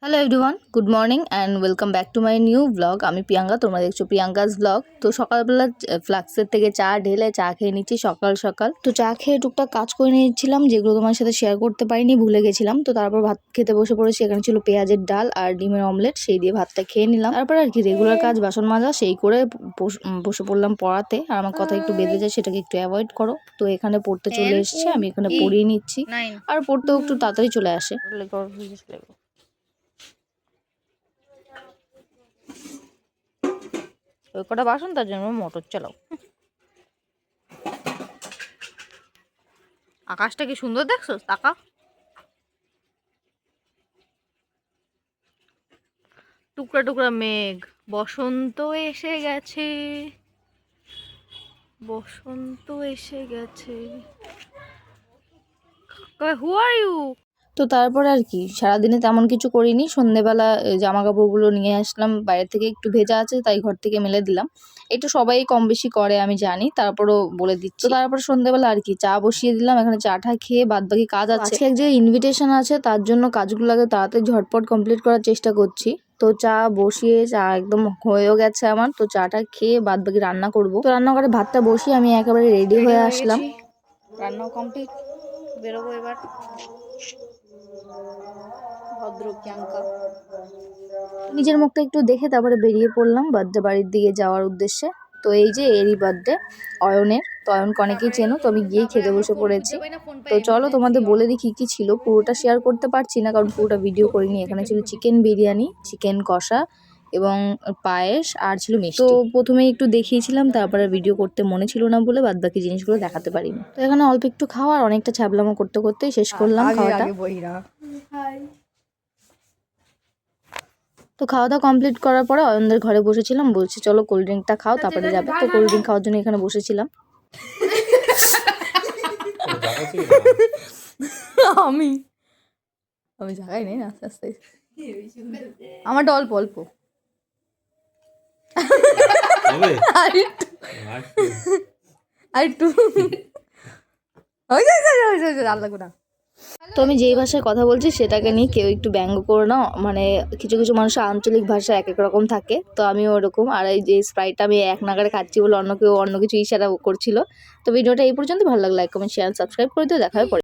Hello everyone, good morning and welcome back to my new blog. আমি প্রিয়াঙ্কা, তোমরা দেখছো Priyanka's blog. তো সকালবেলা ফ্লাক্সের থেকে চা ঢেলে চা খেয়ে নিচ্ছি সকাল সকাল। তো চা খেয়ে টুকটাক কাজ করে নিচ্ছিলাম, যেগুলো তোমার সাথে শেয়ার করতে পারিনি, ভুলে গেছিলাম। তো তারপর ভাত খেতে বসে পড়েছি। এখানে ছিল পেঁয়াজের ডাল আর ডিমের অমলেট, সেই দিয়ে ভাতটা খেয়ে নিলাম। তারপর আর কি রেগুলার কাজ, বাসন মাজা, সেই করে বসে পড়লাম পড়াতে। আর আমার কথা একটু বেঁধে যায়, সেটাকে একটু অ্যাভয়েড করো। তো এখানে পড়তে চলে এসছে, আমি এখানে পড়িয়ে নিচ্ছি। আর পড়তেও একটু তাড়াতাড়ি চলে আসে। ওই কটা বাসন, তার জন্য মোটর চালাও। আকাশটা কি সুন্দর দেখছো, তাকা। টুকরা টুকরা মেঘ, বসন্ত এসে গেছে, বসন্ত এসে গেছে। হু আর ইউ? তো তারপর আর কি সারাদিনে তেমন কিছু করিনি। সন্ধেবেলা জামা কাপড়গুলো নিয়ে আসলাম বাইরে থেকে, একটু ভেজা আছে তাই ঘর থেকে মেলে দিলাম। এটা সবাই কম বেশি করে আমি জানি, তারপরও বলে দিচ্ছি। তো তারপর সন্ধেবেলা আর কি চা বসিয়ে দিলাম। এখানে চাটা খেয়ে বাদ বাকি কাজ আছে। আজকে এক জায়গায় ইনভিটেশন আছে, তার জন্য কাজগুলো আগে তাড়াতাড়ি ঝটপট কমপ্লিট করার চেষ্টা করছি। তো চা বসিয়ে চা একদম হয়েও গেছে আমার। তো চাটা খেয়ে বাদ বাকি রান্না করব। তো রান্নাঘরে ভাতটা বসিয়ে আমি একেবারে রেডি হয়ে আসলাম। রান্নাও কমপ্লিট, বেরোবো এবার। ভদ্র প্রিয়াঙ্কা নিজের মুখটা একটু দেখে তারপরে বেরিয়ে পড়লাম বার্থডে বাড়ির দিকে যাওয়ার উদ্দেশ্যে। তো এই যে এরই বার্থডে, অয়নের। তো অয়নকে অনেকেই চেনো, তো আমি গিয়েই খেতে বসে পড়েছি। তো চলো তোমাদের বলে দিই কী কী ছিল। পুরোটা শেয়ার করতে পারছি না কারণ পুরোটা ভিডিও করিনি। এখানে ছিল চিকেন বিরিয়ানি, চিকেন কষা এবং পায়েস, আর ছিল মিষ্টি। তো প্রথমে একটু দেখিয়েছিলাম, তারপরে ভিডিও করতে মনে ছিল না বলে বাদ বাকি জিনিসগুলো দেখাতে পারিনি। তো এখানে অল্প একটু খাওয়া আর অনেকটা ছ্যাবলামো করতে করতেই শেষ করলাম খাওয়াটা। তো খাওয়া দাওয়া কমপ্লিট করার পরে অয়নদের ঘরে বসেছিলাম, বলছি চলো কোল্ড ড্রিঙ্কটা খাও তারপরে যাবে। তো কোল্ড ড্রিঙ্ক খাওয়ার জন্য এখানে বসেছিলাম। আমি আমি জায়গায় নেই, আস্তে আস্তে আমারটা অল্প অল্প। তো আমি যেই ভাষায় কথা বলছি সেটাকে নিয়ে কেউ একটু ব্যঙ্গ করো না। মানে কিছু কিছু মানুষের আঞ্চলিক ভাষা এক এক রকম থাকে, তো আমি ওরকম। আর এই যে স্প্রাইটটা আমি এক নাগারে খাচ্ছি বলে অন্য কেউ অন্য কিছু ইশারা করছিল। তো ভিডিওটা এই পর্যন্ত। ভালো লাগলে লাইক কমেন্ট শেয়ার সাবস্ক্রাইব করে দিও। দেখা হবে পরে।